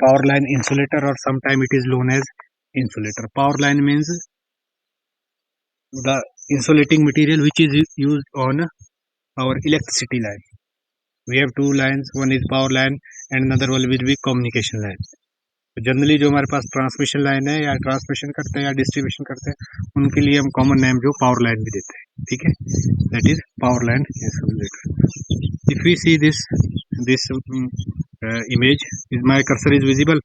power line insulator, or sometime it is known as insulator. Power line means the insulating material which is used on our electricity line. We have two lines, one is power line and another one will be communication line. Generally जो हमारे पास transmission line है या transmission करते हैं या distribution करते हैं उनके लिए हम कॉमन नेम जो पावर लाइन भी देते हैं, ठीक है, that is power line insulator. If we see this image, is my cursor is visible?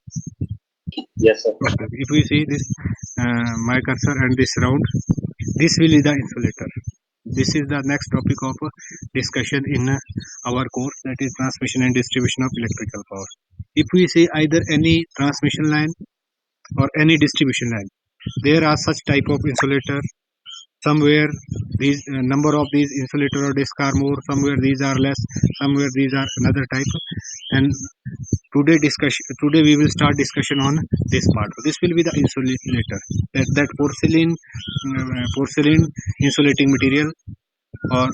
Yes, sir. Okay. If we see this my cursor and this round, this will be the insulator. This is the next topic of discussion in our course, that is transmission and distribution of electrical power. If we see either any transmission line or any distribution line, there are such type of insulator. Somewhere these number of these insulator or disc are more, somewhere these are less, somewhere these are another type. And today we will start discussion on this part. This will be the insulator, that porcelain insulating material, or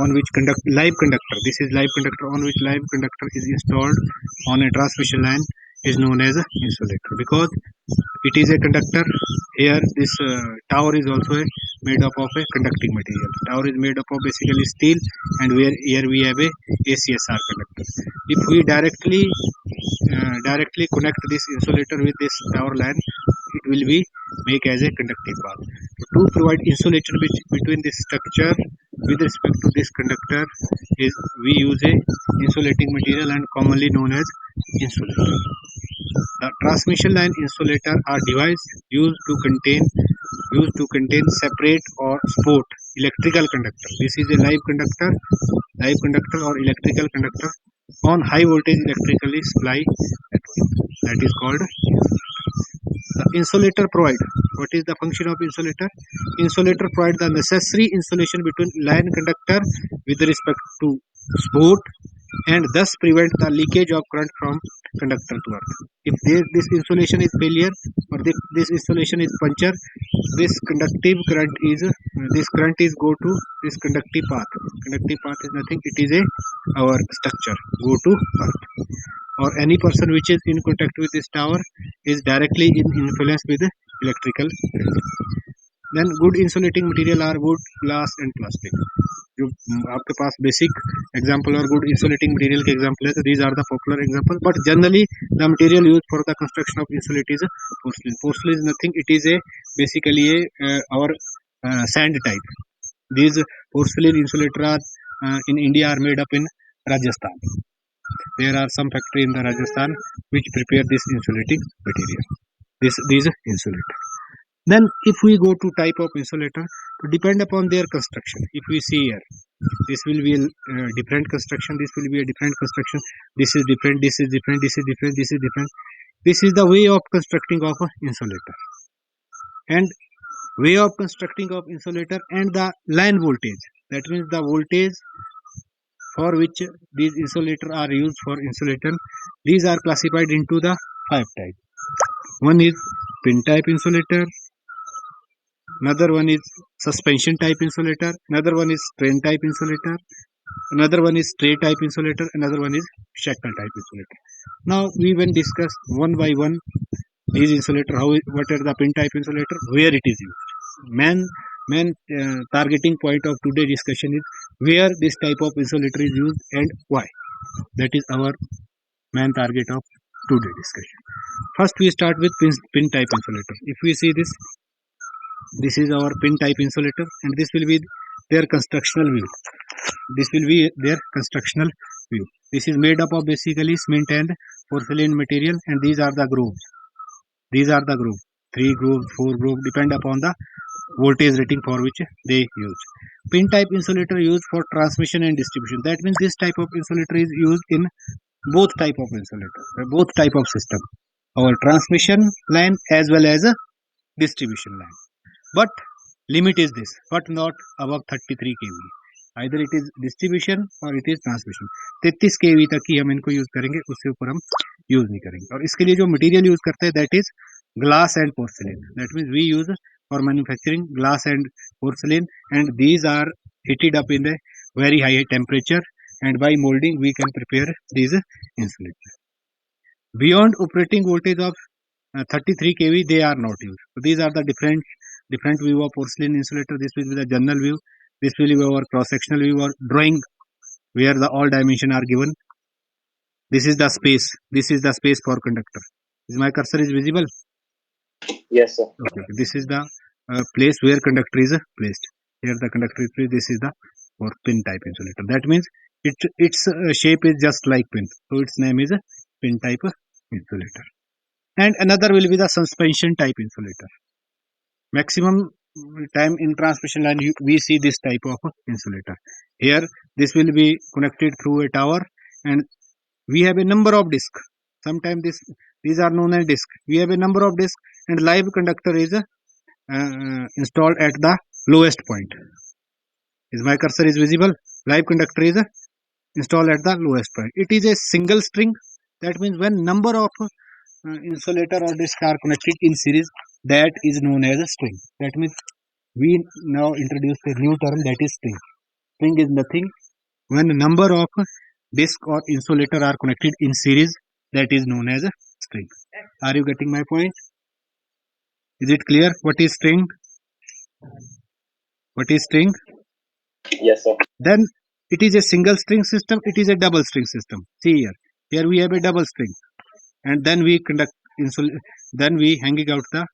on which live conductor, this is live conductor, on which live conductor is installed on a transmission line, is known as a insulator, because it is a conductor. Here this tower is also made up of a conducting material. Tower is made up of basically steel, and here we have a ACSR conductor. If we directly connect this insulator with this tower line, it will be make as a conductive path. To provide insulation between this structure with respect to this conductor, is we use a insulating material and commonly known as insulator. The transmission line insulator are device used to contain separate or sport electrical conductor. This is a live conductor or electrical conductor on high voltage electrically supply network. That is called the insulator. Provide, what is the function of insulator? Insulator provide the necessary insulation between line conductor with respect to sport, and thus prevent the leakage of current from conductor to earth. If this insulation is failure, or this insulation is puncture, this current is go to this conductive path. Conductive path is nothing, it is our structure go to earth, or any person which is in contact with this tower is directly influenced with electrical field. Then good insulating material are wood, glass and plastic. जो आपके पास basic example और good insulating material के example है, तो these are the popular example, but generally the material used for the construction of insulate is porcelain. Porcelain is nothing, it is basically our sand type. These porcelain insulator are in India are made up in Rajasthan. There are some factory in the Rajasthan which prepare this insulating material, these insulator. Then if we go to type of insulator, to depend upon their construction, if we see here, this will be a different construction, this will be a different construction, this is different, this is different, this is different, this is different. This is the way of constructing of an insulator, and way of constructing of insulator, and the line voltage, that means the voltage for which these insulator are used for insulation. These are classified into the 5 types. One is pin type insulator, another one is suspension type insulator, another one is strain type insulator, another one is tray type insulator, another one is shackle type insulator. Now we will discuss one by one these insulator, what are the pin type insulator, where it is used. Main targeting point of today's discussion is where this type of insulator is used and why. That is our main target of today's discussion. First we start with pin type insulator. If we see this is our pin type insulator, and this will be their constructional view. This will be their constructional view. This is made up of basically cement and porcelain material, and these are the grooves. These are the grooves, 3 grooves, 4 grooves, depend upon the voltage rating for which they use. Pin type insulator used for transmission and distribution. That means this type of insulator is used in both type of insulator, both type of system, our transmission line as well as a distribution line. But limit is this, but not above 33 kV. Either it is distribution or it is transmission. 33 kV तक ही हम इनको use करेंगे, उससे ऊपर हम use नहीं करेंगे. और इसके लिए जो मटेरियल यूज करते हैं, that is glass and porcelain. That means we use for manufacturing glass and porcelain, and these are heated up in a very high temperature, and by molding we can prepare these insulators. Beyond operating voltage of 33 kV, they are not used. So these are the different view of porcelain insulator. This will be the general view. This will be our cross-sectional view or drawing where the all dimension are given. This is the space. This is the space for conductor. Is my cursor is visible? Yes, sir. Okay. This is the place where conductor is placed. Here the conductor is placed. This is the for pin type insulator. That means its shape is just like pin. So its name is a pin type insulator. And another will be the suspension type insulator. Maximum time in transmission line we see this type of insulator. Here this will be connected through a tower and we have a number of discs. Sometimes these are known as discs. We have a number of discs and live conductor is installed at the lowest point. Is my cursor is visible? Live conductor is installed at the lowest point. It is a single string. That means when number of insulator or disc are connected in series, that is known as a string. That means we now introduce a new term, that is string. String is nothing when number of disc or insulator are connected in series, that is known as a string. Are you getting my point? Is it clear what is string? What is string? Yes, sir. Then it is a single string system, it is a double string system. See here we have a double string and then we then we hanging out the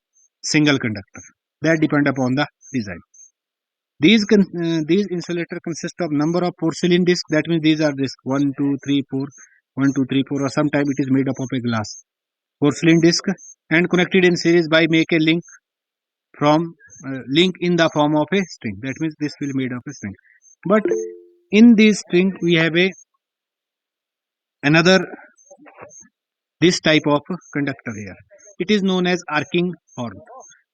single conductor. That depend upon the design. These insulator consist of number of porcelain discs. That means these are discs 1, 2, 3, 4, 1, 2, 3, 4, or sometimes it is made up of a glass porcelain disc and connected in series by make a link from link in the form of a string. That means this will made of a string. But in this string we have another this type of conductor here. It is known as arcing horn.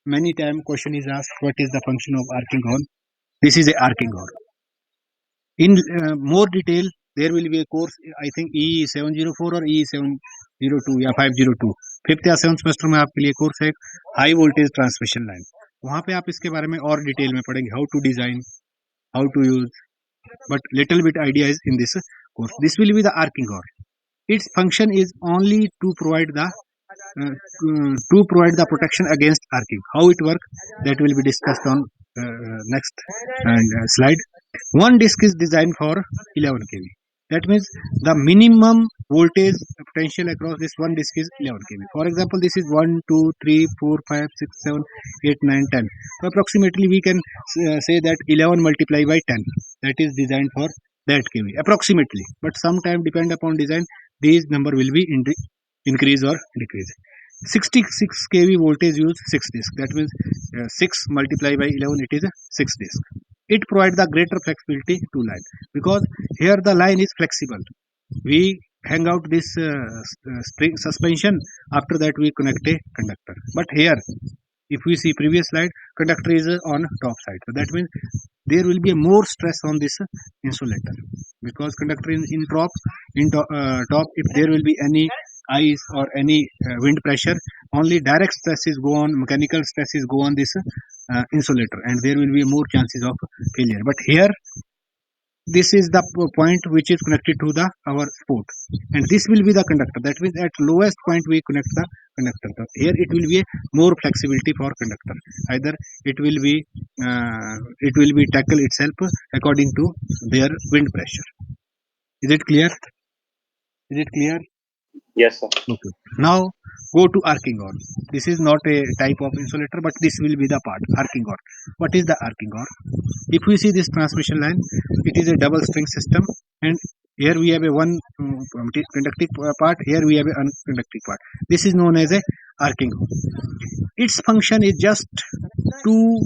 Many times question is asked, what is the function of arcing horn? This is a arcing horn. In more detail, there will be a course, I think E704 or E702 या 502. 5th या 7th semester में आपके लिए course है high voltage transmission line. वहाँ पे आप इसके बारे में और डिटेल में पढ़ेंगे, how to design, how to use, but little bit idea is in this course. This will be the arcing horn. Its function is only to provide the protection against arcing. How it works, that will be discussed on next slide. One disc is designed for 11 kV. That means the minimum voltage potential across this one disc is 11 kV. For example, this is 1, 2, 3, 4, 5, 6, 7, 8, 9, 10. So approximately we can say that 11 multiplied by 10. That is designed for that kV approximately. But sometime depend upon design, these number will be increase or decrease. 66 kV voltage use 6 disc. That means 6 multiplied by 11, it is a 6 disc. It provides the greater flexibility to line because here the line is flexible. We hang out this string suspension, after that we connect a conductor. But here if we see previous slide, conductor is on top side. So that means there will be a more stress on this insulator because conductor in top, if there will be any ice or any wind pressure, only direct stresses go on, mechanical stresses go on this insulator and there will be more chances of failure. But here this is the point which is connected to the our sport and this will be the conductor. That means at lowest point we connect the conductor. So here it will be a more flexibility for conductor. Either it will be tackle itself according to their wind pressure. Is it clear? Is it clear? Yes, sir. Okay. Now go to arcing horn. This is not a type of insulator, but this will be the part arcing horn. What is the arcing horn? If we see this transmission line, it is a double string system, and here we have a one conducting part. Here we have a unconducting part. This is known as a arcing horn. Its function is just to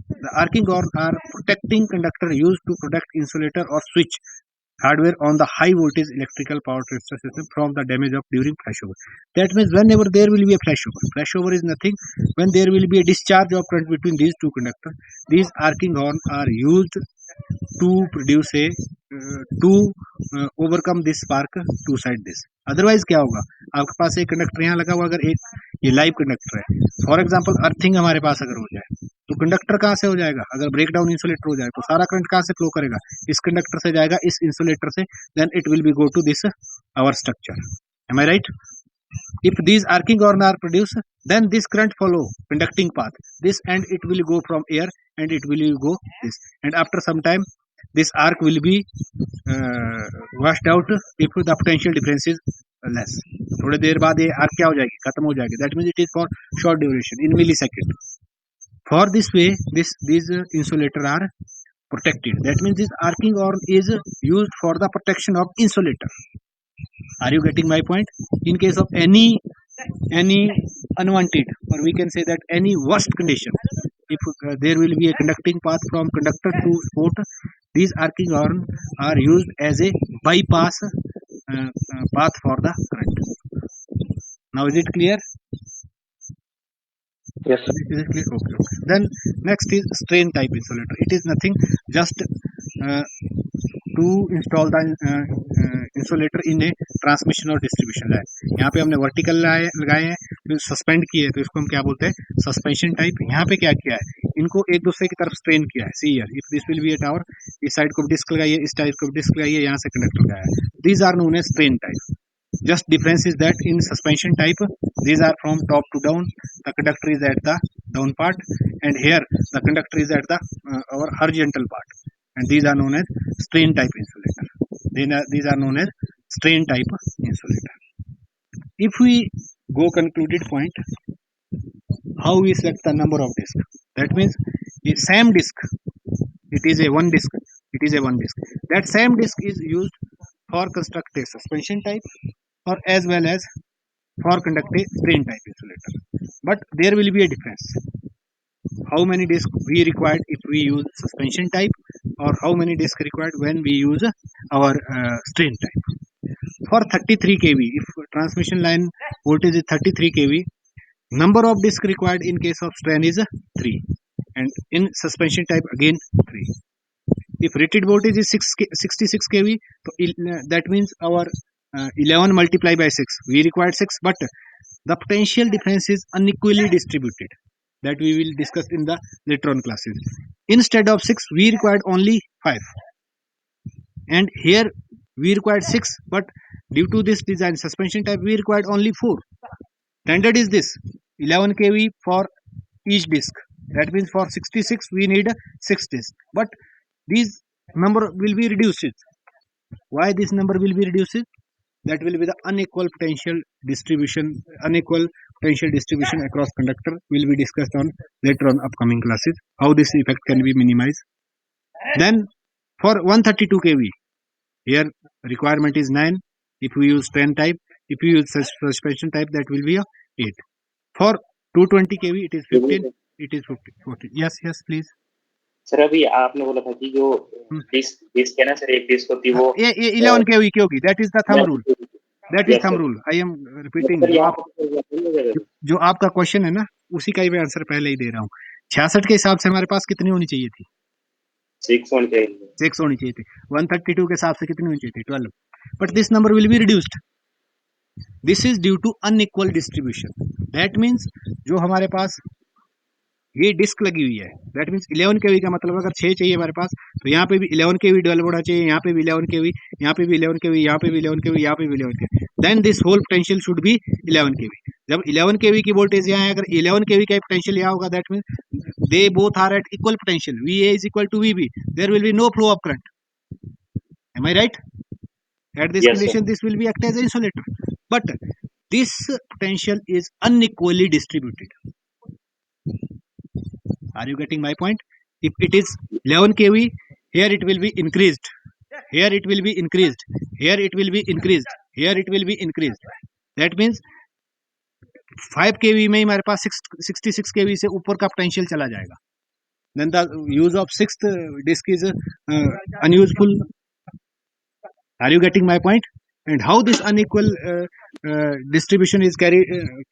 the arcing horn are protecting conductor used to protect insulator or switch hardware on the high voltage electrical power transfer system from the damage of during flashover. That means whenever there will be a flashover is nothing when there will be a discharge of current between these two conductors. These arcing horns are used to produce a to overcome this spark to side this. Otherwise क्या होगा, आपके पास एक conductor यहाँ लगा हुआ, अगर एक ये लाइव कंडक्टर है, फॉर एग्जांपल अर्थिंग हमारे पास अगर हो जाए तो कंडक्टर कहाँ से हो जाएगा, अगर ब्रेक डाउन इंसुलेटर हो जाए तो सारा करंट कहाँ से फ्लो करेगा, इस कंडक्टर से जाएगा इस इंसुलेटर से, then it will be go to this our structure. Am I right? If these arcing horn are produced, then this current follow conducting path. This and it will go from here and it will go this. And after some time, this arc will be washed out if the potential difference is less. थोड़ी देर बाद ये arc क्या हो जाएगी, खत्म हो जाएगी. That means it is for short duration in millisecond. For this way, these insulator are protected. That means this arcing horn is used for the protection of insulator. Are you getting my point? In case of any unwanted, or we can say that any worst condition, if there will be a conducting path from conductor to spot, these arcing horn are used as a bypass path for the current. Now is it clear? Yes, sir. Is it clear? Okay. Then next is strain type insulator. It is nothing, just to install the insulator in a transmission or distribution line. यहाँ पे हमने vertical लगाए हैं, फिर suspend किए, तो इसको हम क्या बोलते हैं, सस्पेंशन टाइप. यहाँ पे क्या किया है, इनको एक दूसरे की तरफ स्ट्रेन किया है. See here, if this will be a tower, इस साइड को डिस्क लगाइए, इस टाइप को डिस्क लगाइए, यहाँ से कंडक्टर लगाया है. These are known as strain type. Just difference is that in suspension type, these are from top to down. The conductor is at the down part, and here the conductor is at the our horizontal part, and these are known as strain type insulator. These are known as strain type insulator. If we go concluded point, how we select the number of disc? That means the same disc. It is a one disc. It is a one disc. That same disc is used for construct a suspension type, or as well as for conduct a strain type insulator. But there will be a difference. How many discs we required if we use suspension type, or how many discs required when we use our strain type. For 33 kV, if transmission line voltage is 33 kV, number of discs required in case of strain is 3, and in suspension type again 3. If rated voltage is 66 kV, so that means our 11 multiplied by 6, we required 6, but the potential difference is unequally distributed. That we will discuss in the later on classes. Instead of 6, we required only 5, and here we required 6, but due to this design suspension type, we required only 4. Standard is this, 11 kV for each disc. That means for 66 we need 6 discs, but these number will be reduced. Why this number will be reduced? That will be the unequal potential distribution across conductor will be discussed on later on upcoming classes, how this effect can be minimized. Then for 132 kV, here requirement is 9. If we use strain type, if we use suspension type, that will be 8. For 220 kV, it is 15. It is 14. Yes, please. Sir अभी आपने बोला था कि जो disc है ना sir, एक disc होती है वो ये 11 kV की होगी. That is the thumb rule. That is thumb rule. I am repeating. जो आपका क्वेश्चन है ना, उसी का ही मैं आंसर पहले ही दे रहा हूँ. 66 के हिसाब से हमारे पास कितनी होनी चाहिए थी? 6 होनी चाहिए थी. 132 के हिसाब से कितनी होनी चाहिए थी? 12. But this number will be reduced. This is due to unequal distribution. That means जो हमारे पास ये डिस्क लगी हुई है, दैट मीन्स 11 kV का मतलब अगर 6 चाहिए हमारे पास, तो यहाँ पे भी 11 kV डेवलप होना चाहिए, यहाँ पे भी 11 kV, यहाँ पे भी 11 kV, यहाँ पे भी 11 kV, यहाँ पे भी 11 kV. Then this whole potential should be 11 kV. जब 11 kV की वोल्टेज यहाँ है, अगर 11 kV का पोटेंशियल यहाँ होगा, that means they both are at equal potential. VA is equal to VB. There will be no flow of current. Am I right? At this condition, this will be act as an insulator. But this potential is unequally distributed. Are you getting my point? If it is 11 kV, here it will be increased, here it will be increased, here it will be increased, here it will be increased. That means 5 kV में हमारे पास 66 kV से ऊपर का potential चला जाएगा. Then the use of sixth disc is unuseful. Are you getting my point? And how this unequal distribution is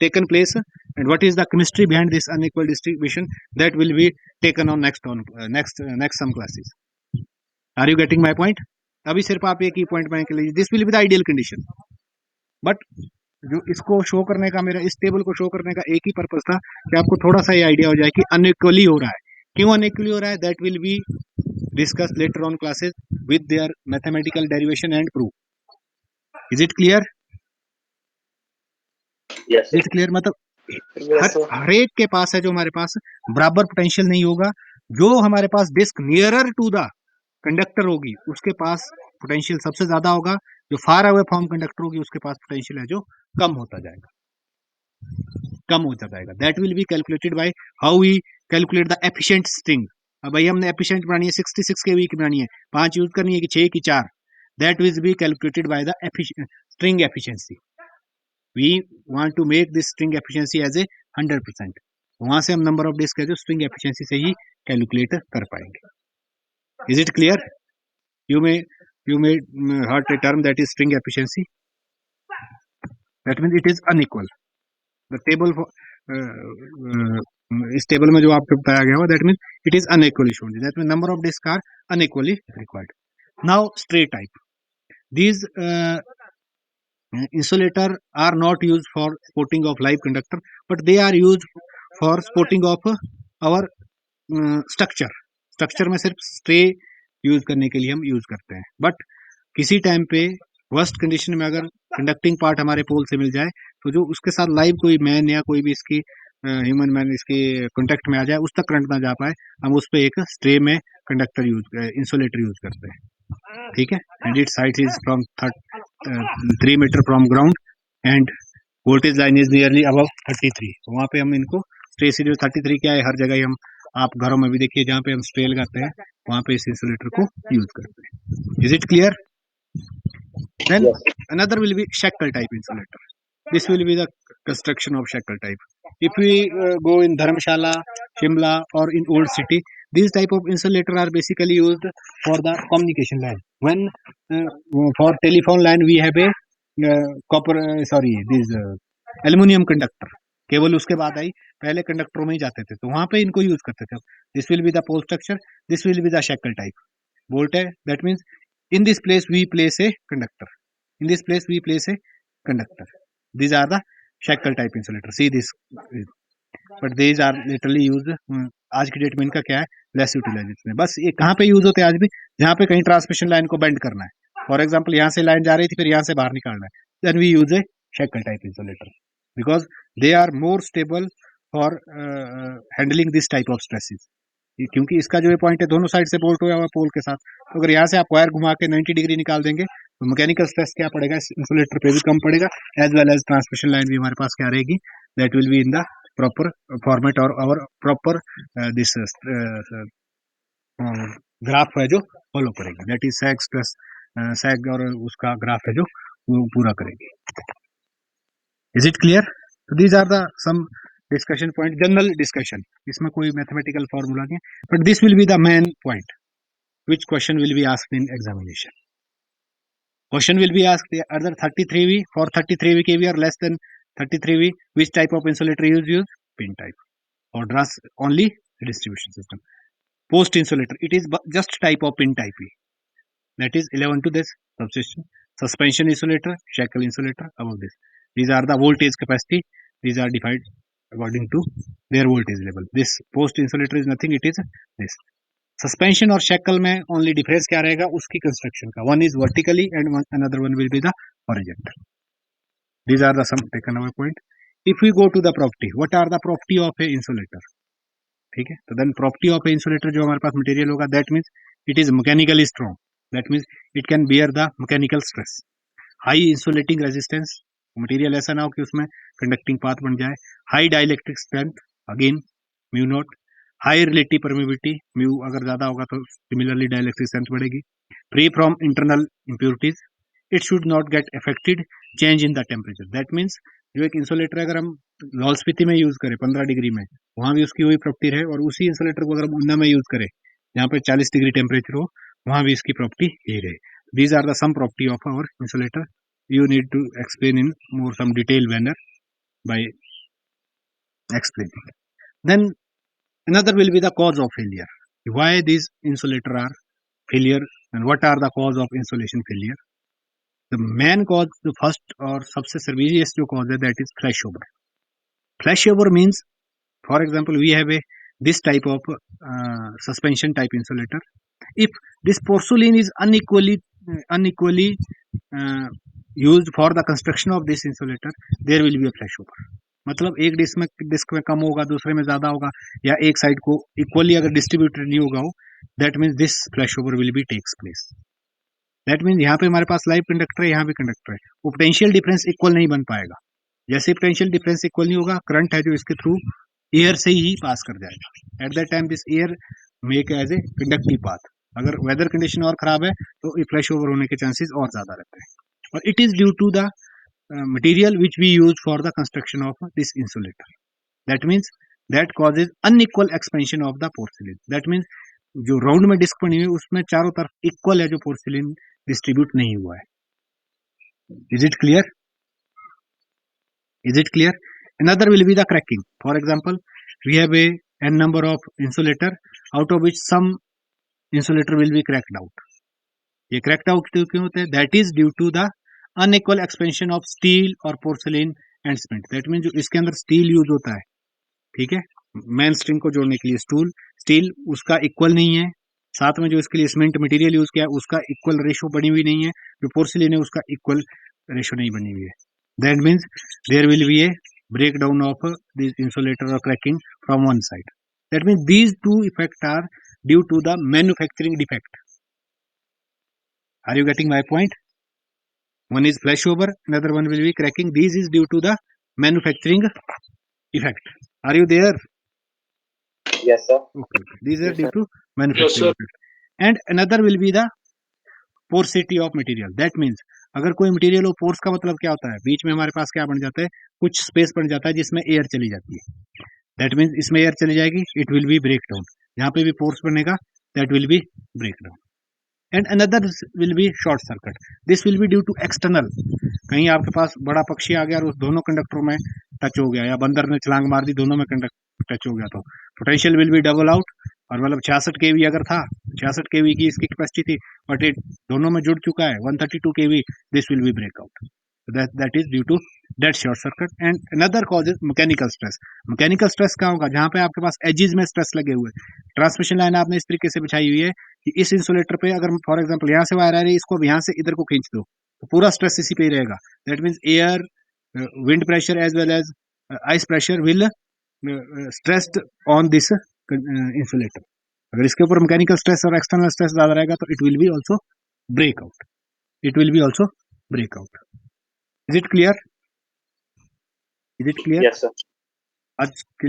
taken place, and what is the chemistry behind this unequal distribution, that will be taken on next some classes. Are you getting my point? अभी सिर्फ आप एक ही point में लीजिए. This will be the ideal condition. But जो इसको show करने का, मेरा इस टेबल को शो करने का एक ही पर्पस था कि आपको थोड़ा सा ये आइडिया हो जाए कि अनइक्वली हो रहा है. क्यों अनइक्वली हो रहा है, that will be discuss later on classes with their mathematical derivation and proof. Is it clear? Yes, sir. Is clear? मतलब Yes, sir. हर एक के पास है जो हमारे पास बराबर पोटेंशियल नहीं होगा, जो हमारे पास disc nearer to the conductor होगी उसके पास पोटेंशियल सबसे ज्यादा होगा, जो फार अवे फ्रॉम कंडक्टर होगी उसके पास पोटेंशियल है जो कम होता जाएगा, कम होता जाएगा। That will be calculated by how we calculate the efficient string. अब भाई हमने एफिशिएंट बनानी है 66 केवी की बनानी है, 5 यूज करनी है कि 6 की 4, that will be calculated by the string efficiency. We want to make this string efficiency as a 100%, वहां से हम नंबर ऑफ डिस्क है जो स्ट्रिंग एफिशिएंसी से ही कैलकुलेट कर पाएंगे। Is it clear? you may heard a term that is string efficiency. That means it is unequal. The table for इस table में जो आपको बताया गया हुआ, that means it is unequally shown. That means number of disks are unequally required. Now stray type. These insulator are not used for supporting of live conductor, but they are used for supporting of our structure. Structure में सिर्फ stray use करने के लिए हम use करते हैं, but किसी time पे वर्स्ट कंडीशन में अगर कंडक्टिंग पार्ट हमारे पोल से मिल जाए तो जो उसके साथ लाइव कोई मैन या कोई भी इसकी ह्यूमन मैन इसके कांटेक्ट में आ जाए, उस तक करंट ना जा पाए, हम उस पर एक स्ट्रे में कंडक्टर इंसुलेटर यूज करते हैं। ठीक है, and it site is from 3 metre from ground and voltage line is nearly above 33। तो वहाँ पे हम इनको स्ट्रे सीरीज 33 क्या है, हर जगह ही हम आप घरों में भी देखिए जहाँ पे हम स्ट्रे लगाते हैं वहाँ पे इस इंसुलेटर को यूज करते हैं। Is it clear? Then another will be shackle type insulator. This will be the construction of shackle type. If we go in Dharamshala, Shimla or in old city, these type of insulator are basically used for the communication line. When for telephone line we have a this aluminum conductor. केवल उसके बाद आई, पहले कंडक्टरों में ही जाते थे तो वहां पे इनको यूज करते थे। This will be the pole structure, this will be the shackle type. Bolt है, that means in this place we place a conductor, in this place we place a conductor. These are the shackle type insulator. See this, but these are literally used आज की date में इनका क्या है, less utilisation है। बस ये कहाँ पे यूज होते हैं आज भी, जहाँ पे कहीं ट्रांसमिशन लाइन को बेंड करना है। फॉर एग्जाम्पल यहाँ से लाइन जा रही थी फिर यहाँ से बाहर निकालना है, then we use a shackle type insulator because they are more stable for handling this type of stresses. क्योंकि इसका जो ये पॉइंट है दोनों साइड से बोल्ट हुआ पोल के साथ, तो अगर यहाँ से आप वायर घुमा के 90 डिग्री निकाल देंगे तो मैकेनिकल स्ट्रेस क्या पड़ेगा, इंसुलेटर पे भी कम पड़ेगा, as well as transmission line भी हमारे पास क्या रहेगी, that will be in the proper format और आवर प्रॉपर दिस ग्राफ है जो फॉलो करेगी, that is sag stress sag और उसका ग्राफ है जो वो पूरा करेगी। Is it clear? These are the some discussion point, general discussion, इसमें कोई मैथमेटिकल फॉर्मूला नहीं है, but this will be the main point which question will be asked in examination. Question will be asked either 33V, for 33V kV or less than 33V, which type of insulator is used? Pin type. Or DRAS only distribution system. Post insulator, it is just type of pin type. That is 11 to this subsystem. Suspension insulator, shackle insulator, above this. These are the voltage capacity. These are defined according to their voltage level. This post insulator is nothing, it is this. Suspension और shackle में only difference क्या रहेगा, उसकी construction का, one is vertically and another one will be the horizontal. These are the some taken away point. If we go to the property, what are the property of a insulator? ठीक है, तो then property of a insulator जो हमारे पास material होगा, that means it is mechanically strong, that means it can bear the mechanical stress. High insulating resistance, material ऐसा ना हो कि उसमें कंडक्टिंग पाथ बन जाए। High dielectric strength, again mu naught. High relative permeability, mu अगर ज्यादा होगा तो सिमिलरली डाइलेक्ट्रिक स्ट्रेंथ बढ़ेगी। Free from internal impurities, it should not get affected change in the temperature. That means जो एक इंसुलेटर अगर हम लाहौल स्पीति में यूज करें 15 डिग्री में, वहां भी उसकी वही प्रॉपर्टी रहे, और उसी इंसुलेटर को अगर हम ऊना में यूज करें जहाँ पे 40 डिग्री टेम्परेचर हो, वहां भी इसकी प्रॉपर्टी यही रहे। These are the some property of our insulator, you need to explain in more some detailed manner by explaining. Then another will be the cause of failure. Why these insulator are failure and what are the cause of insulation failure? The main cause, the first और सबसे serious जो cause है, that is flashover. Flashover means, for example, we have this type of suspension type insulator. If this porcelain is unequally used for the construction of this insulator, there will be a flashover. मतलब एक disc में कम होगा, दूसरे में ज्यादा होगा, या एक साइड को इक्वली अगर डिस्ट्रीब्यूटेड नहीं होगा, that means this flashover will be takes place. That means यहाँ पे हमारे पास लाइव कंडक्टर है, यहाँ पे कंडक्टर है, वो पोटेंशियल डिफरेंस इक्वल नहीं बन पाएगा. जैसे पोटेंशियल डिफरेंस इक्वल नहीं होगा, करंट है जो इसके थ्रू एयर से ही पास कर जाएगा. At that time this air make as a conductive path. अगर वेदर कंडीशन और खराब है तो फ्लैश ओवर होने के चांसेस और ज्यादा रहते हैं. और it is due to the material which we use for the construction of this insulator. That means that causes unequal expansion of the porcelain. That means जो राउंड में डिस्क बनी हुई है उसमें चारों तरफ इक्वल है जो पोर्सिलिन डिस्ट्रीब्यूट नहीं हुआ है. Is it clear? Is it clear? Another will be the cracking. For example, we have a n number of insulator, out of which some insulator will be cracked out. ये cracked out क्यों होते हैं? That is due to the unequal expansion of steel or porcelain and cement. That means जो इसके अंदर steel use होता है, ठीक है, मेन स्ट्रिंग को जोड़ने के लिए स्टील उसका इक्वल नहीं है. साथ में जो इसके लिए सीमेंट मटेरियल यूज किया है उसका इक्वल रेशो बनी हुई नहीं है. जो पोर्सिलिन है उसका इक्वल रेशो नहीं बनी हुई है. That means there will be a breakdown of this insulator or cracking from one side. That means these two effects are due to the manufacturing defect. Are you getting my point? One is flashover, another one will be cracking. This is due to the manufacturing effect. Are you there? Yes, sir. Okay. These are due to manufacturing effect. And another will be the porosity of material. That means अगर कोई material हो, pores का मतलब क्या होता है, बीच में हमारे पास क्या बन जाता है, कुछ स्पेस बन जाता है जिसमें एयर चली जाती है. दैट मीन्स इसमें एयर चली जाएगी, it will be break down. यहाँ पे भी पोर्स बनेगा, that will be break down. And another will be short circuit. This will be due to external. कहीं आपके पास बड़ा पक्षी आ गया और उस दोनों कंडक्टरों में टच हो गया, या बंदर ने छलांग मार दी, दोनों में कंडक्टर टच हो गया, तो potential will be double out. और मतलब 66 केवी अगर था, 66 केवी की इसकी कैपेसिटी थी, बट ये दोनों में जुड़ चुका है 132 KV, this will be breakout. That is due to that short circuit. And another cause is mechanical stress. Mechanical stress क्या होगा, जहां पे आपके पास एजेस में स्ट्रेस लगे हुए. ट्रांसमिशन लाइन आपने इस तरीके से बिछाई हुई है कि इस इंसुलेटर पे अगर फॉर एग्जांपल यहाँ से वायर आ रही है, इसको यहाँ से इधर को खींच दो तो पूरा स्ट्रेस इसी पे ही रहेगा. That means air, wind pressure as well as ice pressure will stressed on this insulator. अगर इसके ऊपर मैकेनिकल स्ट्रेस और एक्सटर्नल स्ट्रेस ज्यादा रहेगा तो it will be also breakout. It will be also breakout. Is it clear? Is it clear? Yes, sir. आज